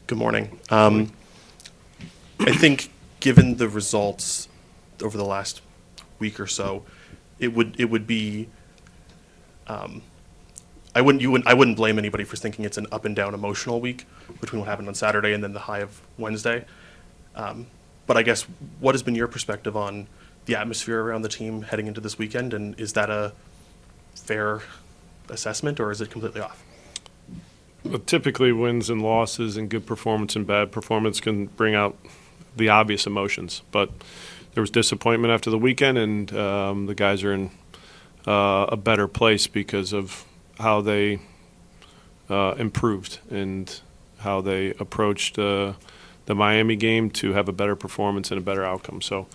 Good morning. I think given the results over the last week or so, it would be I wouldn't blame anybody for thinking it's an up and down emotional week between what happened on Saturday and then the high of Wednesday. But I guess what has been your perspective on the atmosphere around the team heading into this weekend, and is that a fair assessment or is it completely off? Well, typically, wins and losses and good performance and bad performance can bring out the obvious emotions. But there was disappointment after the weekend, and the guys are in a better place because of how they improved and how they approached the Miami game to have a better performance and a better outcome. So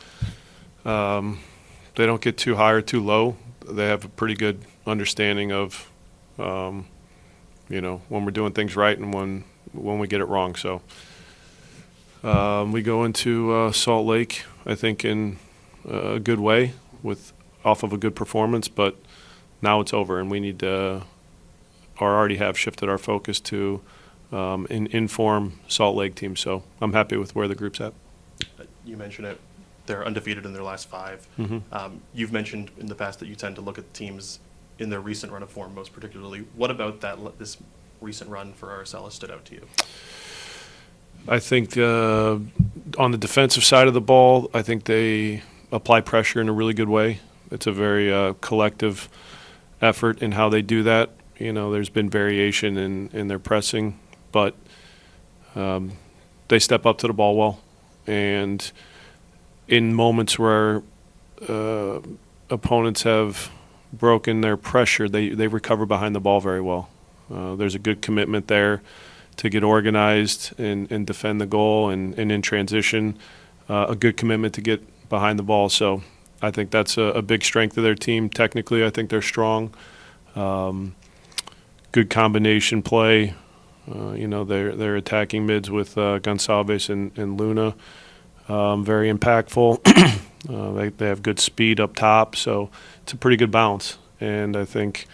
they don't get too high or too low. They have a pretty good understanding of when we're doing things right and when we get it wrong. So we go into Salt Lake, I think, in a good way off of a good performance, but now it's over, and we need to or already have shifted our focus to an in-form Salt Lake team. So I'm happy with where the group's at. You mentioned it. They're undefeated in their last 5. Mm-hmm. You've mentioned in the past that you tend to look at teams in their recent run of form most particularly. What about this recent run for RSL has stood out to you? I think on the defensive side of the ball, I think they apply pressure in a really good way. It's a very collective effort in how they do that. There's been variation in their pressing, but they step up to the ball well. And in moments where opponents have broken their pressure, they recover behind the ball very well. There's a good commitment there to get organized and defend the goal, and in transition, a good commitment to get behind the ball. So I think that's a big strength of their team. Technically, I think they're strong. Good combination play. They're attacking mids with Gonçalves and Luna. Very impactful. They have good speed up top, so it's a pretty good balance. And I think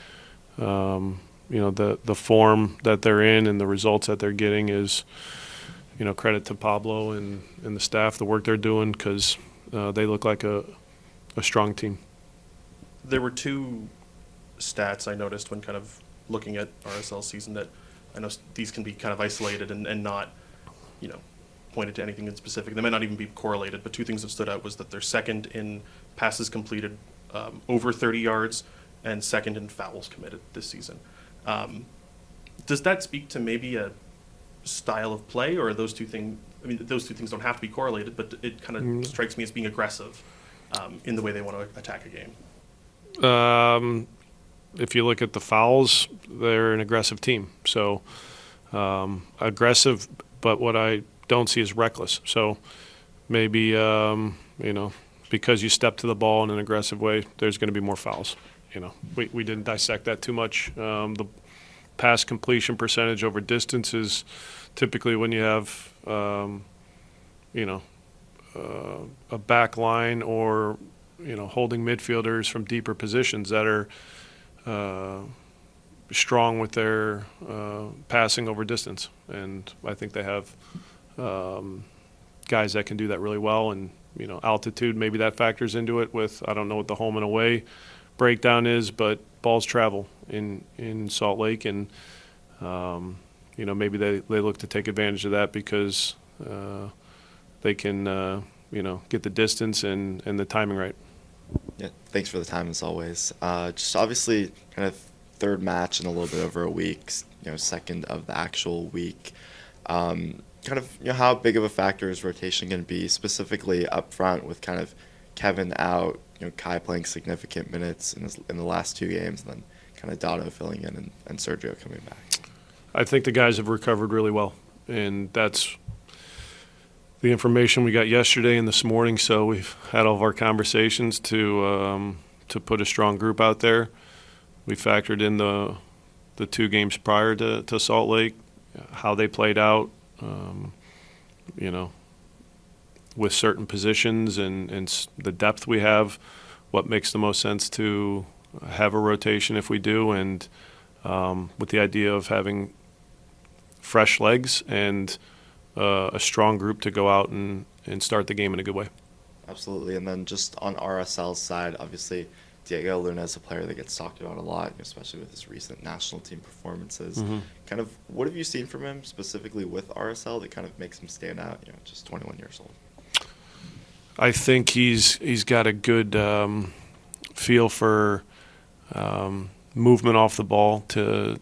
the form that they're in and the results that they're getting is credit to Pablo and the staff, the work they're doing, because they look like a strong team. There were 2 stats I noticed when kind of looking at RSL season that I know these can be kind of isolated and not pointed to anything in specific. They might not even be correlated, but 2 things that stood out was that they're second in passes completed over 30 yards and second in fouls committed this season. Does that speak to maybe a style of play, or are those 2 things? I mean, those 2 things don't have to be correlated, but it kind of strikes me as being aggressive in the way they want to attack a game. If you look at the fouls, they're an aggressive team. So aggressive, but what I don't see is reckless. So maybe, because you step to the ball in an aggressive way, there's going to be more fouls. We didn't dissect that too much. The pass completion percentage over distance is typically when you have, a back line or, holding midfielders from deeper positions that are strong with their passing over distance. And I think they have guys that can do that really well. And, altitude, maybe that factors into it with, I don't know what the home and away breakdown is, but balls travel in Salt Lake, and maybe they look to take advantage of that because they can get the distance and the timing right. Yeah, thanks for the time as always. Just obviously kind of 3rd match in a little bit over a week, second of the actual week. How big of a factor is rotation going to be, specifically up front with kind of Kevin out, Kai playing significant minutes in the last 2 games, and then kind of Dotto filling in and Sergio coming back? I think the guys have recovered really well, and that's the information we got yesterday and this morning. So we've had all of our conversations to put a strong group out there. We factored in the 2 games prior to Salt Lake, how they played out, with certain positions and the depth we have, what makes the most sense to have a rotation if we do, and with the idea of having fresh legs and a strong group to go out and start the game in a good way. Absolutely. And then just on RSL's side, obviously, Diego Luna is a player that gets talked about a lot, especially with his recent national team performances. Kind of, what have you seen from him specifically with RSL that kind of makes him stand out, just 21 years old? I think he's got a good feel for movement off the ball to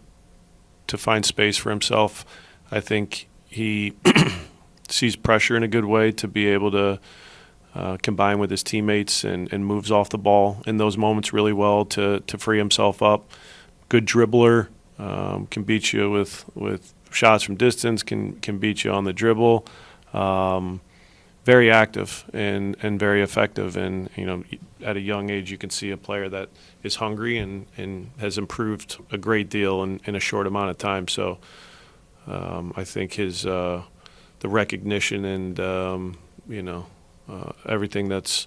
find space for himself. I think he sees pressure in a good way to be able to combine with his teammates and moves off the ball in those moments really well to free himself up. Good dribbler, can beat you with shots from distance, can beat you on the dribble. Very active and very effective. And, at a young age you can see a player that is hungry and has improved a great deal in a short amount of time. So I think his the recognition and, everything that's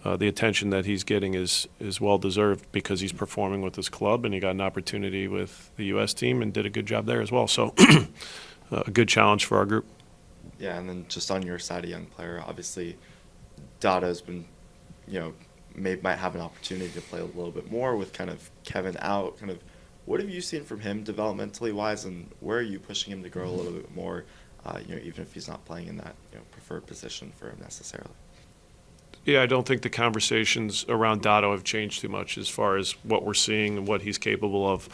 the attention that he's getting is well deserved because he's performing with his club and he got an opportunity with the U.S. team and did a good job there as well. So a good challenge for our group. Yeah, and then just on your side, a young player, obviously Dado's been, might have an opportunity to play a little bit more with kind of Kevin out. Kind of, what have you seen from him developmentally wise, and where are you pushing him to grow a little bit more? Even if he's not playing in that preferred position for him necessarily. Yeah, I don't think the conversations around Dado have changed too much as far as what we're seeing and what he's capable of.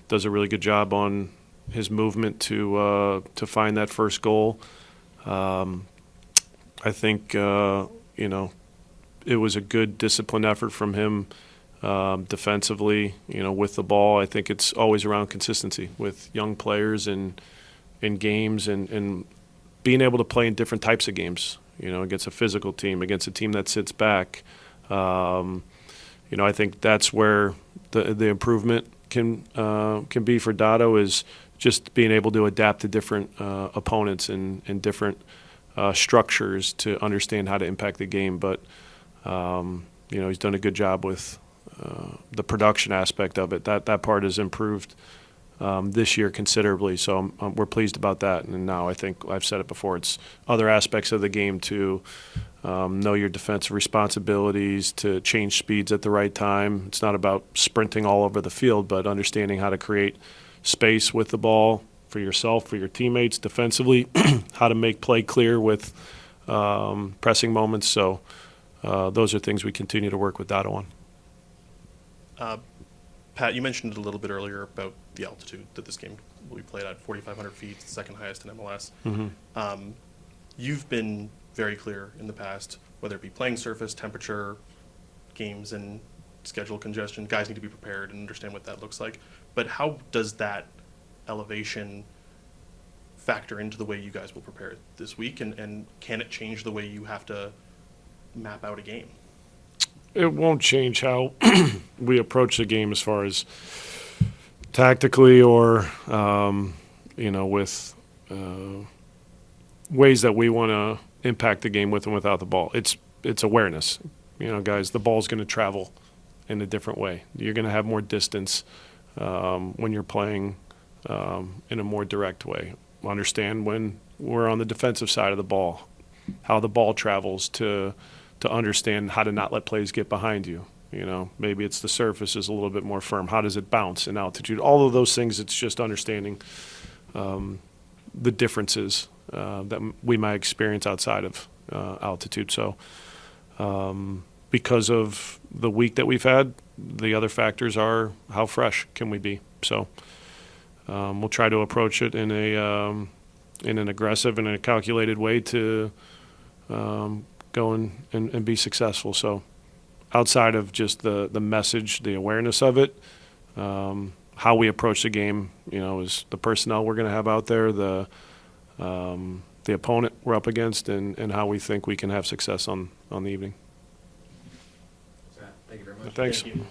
Does a really good job on his movement to find that first goal. I think it was a good disciplined effort from him defensively. With the ball, I think it's always around consistency with young players and in games and being able to play in different types of games, against a physical team, against a team that sits back. I think that's where the improvement can be for Dado is just being able to adapt to different opponents and different structures to understand how to impact the game. But, he's done a good job with the production aspect of it. That part has improved this year considerably, so we're pleased about that. And now I think I've said it before, it's other aspects of the game to know your defensive responsibilities, to change speeds at the right time. It's not about sprinting all over the field, but understanding how to create space with the ball for yourself, for your teammates defensively, how to make play clear with pressing moments. So those are things we continue to work with Dado on. Pat, you mentioned a little bit earlier about the altitude that this game will be played at, 4,500 feet, the second highest in MLS. You've been very clear in the past, whether it be playing surface, temperature, games, and schedule congestion, guys need to be prepared and understand what that looks like. But how does that elevation factor into the way you guys will prepare this week, and can it change the way you have to map out a game? It won't change how we approach the game as far as tactically or, with ways that we want to impact the game with and without the ball. It's awareness. Guys, the ball's going to travel in a different way. You're going to have more distance when you're playing in a more direct way. Understand when we're on the defensive side of the ball, how the ball travels to understand how to not let plays get behind you. Maybe it's the surface is a little bit more firm. How does it bounce in altitude? All of those things, it's just understanding the differences that we might experience outside of altitude. So because of the week that we've had, the other factors are how fresh can we be. So we'll try to approach it in an aggressive and a calculated way to go and be successful. So outside of just the message, the awareness of it, how we approach the game, is the personnel we're going to have out there, the opponent we're up against, and how we think we can have success on the evening. Thank you very much. Thanks. Thank you.